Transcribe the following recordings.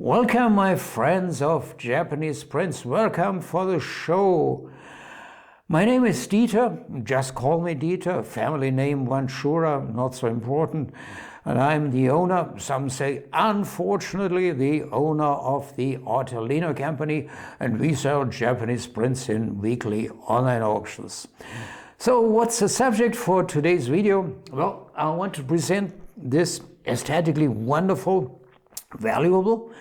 Welcome, my friends of Japanese prints. Welcome for the show. My name is Dieter. Just call me Dieter. Family name Wanshura, not so important. And I'm the owner, some say unfortunately, the owner of the Artelino company, and we sell Japanese prints in weekly online auctions. So what's the subject for today's video? Well, I want to present this aesthetically wonderful, valuable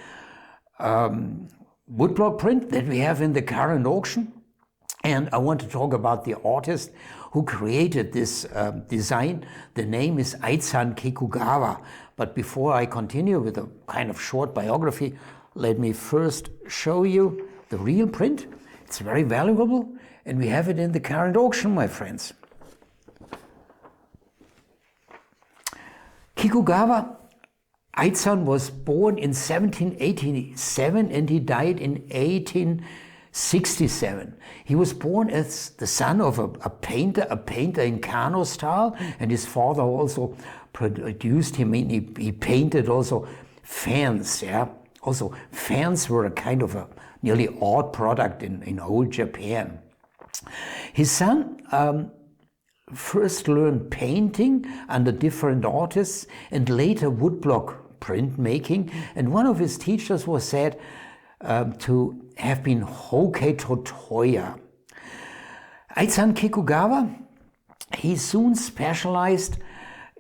woodblock print that we have in the current auction. And I want to talk about the artist who created this design. The name is Eizan Kikugawa. But before I continue with a kind of short biography, let me first show you the real print. It's very valuable, and we have it in the current auction, my friends. Kikugawa Eizan was born in 1787 and he died in 1867. He was born as the son of a painter in Kano style, and his father also produced him. He painted also fans. Yeah, also fans were a kind of a nearly art product in old Japan. His son first learned painting under different artists and later woodblock printmaking, and one of his teachers was said to have been Hokei Totoya. Eizan Kikugawa, he soon specialized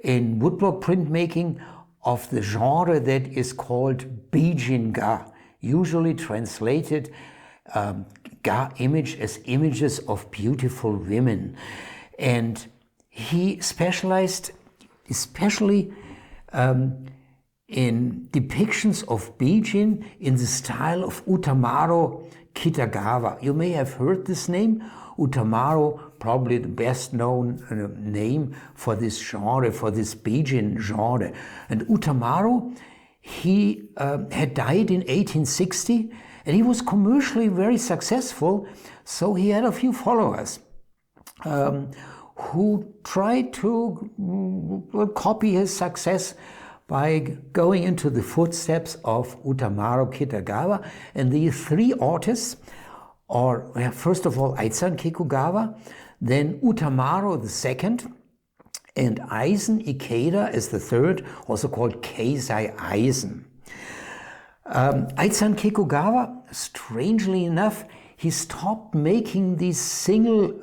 in woodblock printmaking of the genre that is called bijin-ga, usually translated ga image as images of beautiful women. And he specialized especially in depictions of bijin in the style of Ukiyo-e. You may have heard this name. Utamaro, probably the best known name for this genre, for this bijin genre. And Utamaro, he had died in 1860, and he was commercially very successful, so he had a few followers who tried to copy his success by going into the footsteps of Utamaro Kitagawa. And these three artists are, first of all, Eizan Kikugawa, then Utamaro the second, and Eizan Ikeda is the third, also called Keisai Eizan. Eizan Kikugawa, strangely enough, he stopped making these single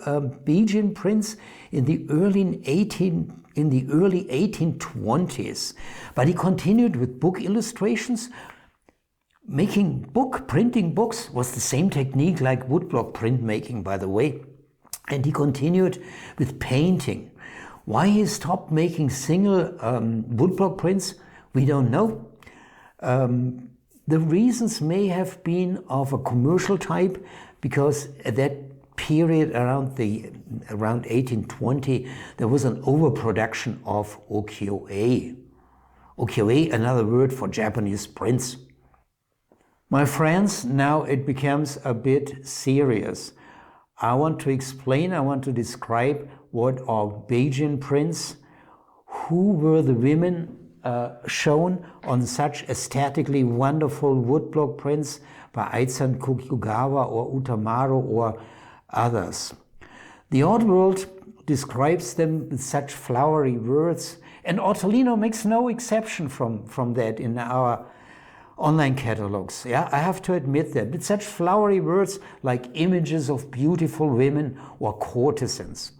bijin prints in the early 1820s, but he continued with book illustrations. Printing books was the same technique like woodblock printmaking, by the way, and he continued with painting. Why he stopped making single woodblock prints, we don't know. The reasons may have been of a commercial type, because at that period around 1820 there was an overproduction of ukiyo-e. Ukiyo-e, another word for Japanese prints. My friends, now it becomes a bit serious. I want to describe what are bijin prints, who were the women shown on such aesthetically wonderful woodblock prints by Eizan Kikugawa or Utamaro or others. The art world describes them with such flowery words, and artelino makes no exception from that in our online catalogs. Yeah, I have to admit that, with such flowery words like images of beautiful women or courtesans.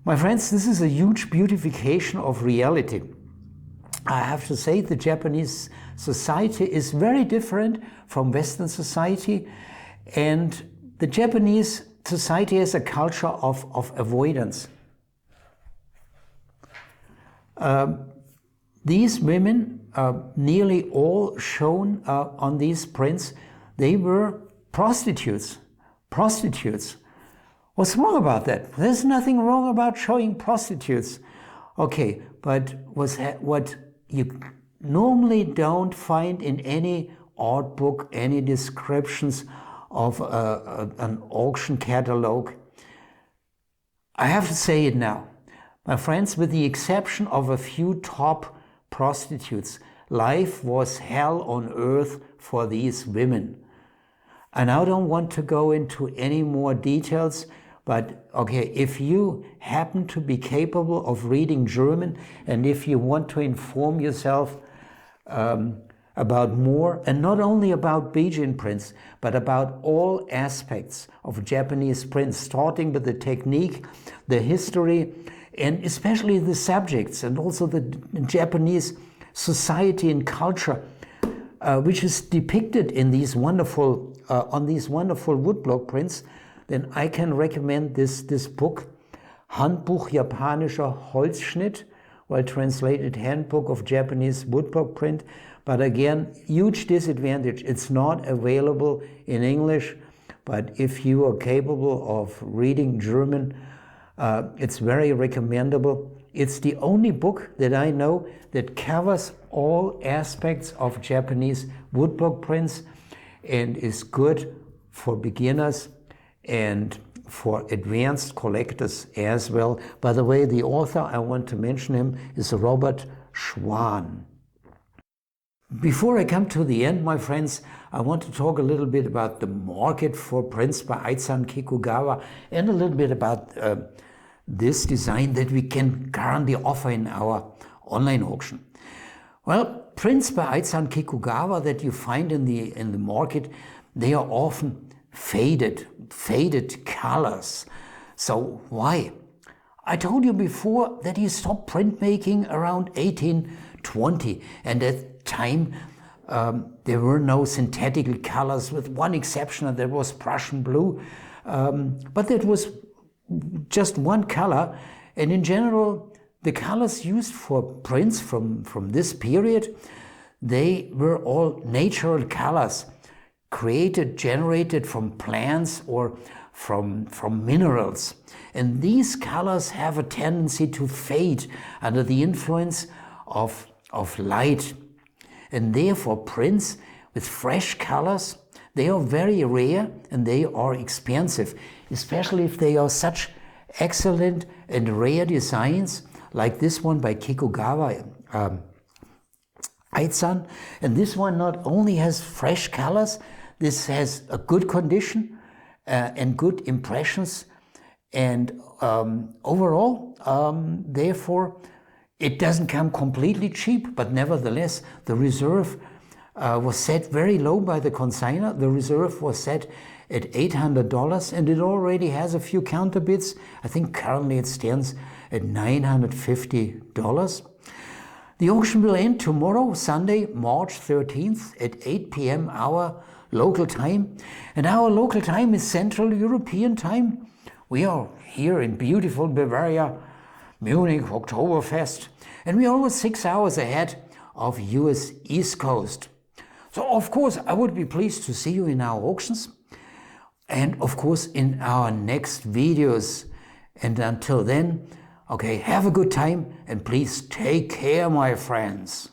My friends, this is a huge beautification of reality. I have to say the Japanese society is very different from Western society, and the Japanese society has a culture of avoidance. These women, nearly all shown on these prints, they were prostitutes. What's wrong about that? There's nothing wrong about showing prostitutes. Okay, but what you normally don't find in any art book, any descriptions of an auction catalog. I have to say it now. My friends, with the exception of a few top prostitutes, life was hell on earth for these women. And I don't want to go into any more details, but okay, if you happen to be capable of reading German and if you want to inform yourself about more, and not only about Bijin prints, but about all aspects of Japanese prints, starting with the technique, the history, and especially the subjects, and also the Japanese society and culture, which is depicted in these wonderful, on these wonderful woodblock prints, then I can recommend this book, Handbuch japanischer Holzschnitt, well translated Handbook of Japanese Woodblock Print. But again, huge disadvantage, it's not available in English, but if you are capable of reading German, it's very recommendable. It's the only book that I know that covers all aspects of Japanese woodblock prints and is good for beginners and for advanced collectors as well. By the way, the author, I want to mention him, is Robert Schwan. Before I come to the end, my friends, I want to talk a little bit about the market for prints by Eizan Kikugawa and a little bit about this design that we can currently offer in our online auction. Well, prints by Eizan Kikugawa that you find in the market, they are often faded colors. So why? I told you before that he stopped printmaking around 1820, and at time there were no synthetic colors, with one exception, and that was Prussian blue, but that was just one color. And in general, the colors used for prints from this period, they were all natural colors, generated from plants or from minerals. And these colors have a tendency to fade under the influence of light. And therefore prints with fresh colors, they are very rare and they are expensive, especially if they are such excellent and rare designs like this one by Kikugawa Eizan. And this one not only has fresh colors, this has a good condition and good impressions, and overall, therefore, it doesn't come completely cheap, but nevertheless, the reserve was set very low by the consignor. The reserve was set at $800, and it already has a few counterbids. I think currently it stands at $950. The auction will end tomorrow, Sunday, March 13th at 8 p.m. our local time. And our local time is Central European time. We are here in beautiful Bavaria, Munich, Oktoberfest, and we are almost 6 hours ahead of US East Coast. So of course I would be pleased to see you in our auctions and of course in our next videos. And until then, okay, have a good time and please take care, my friends.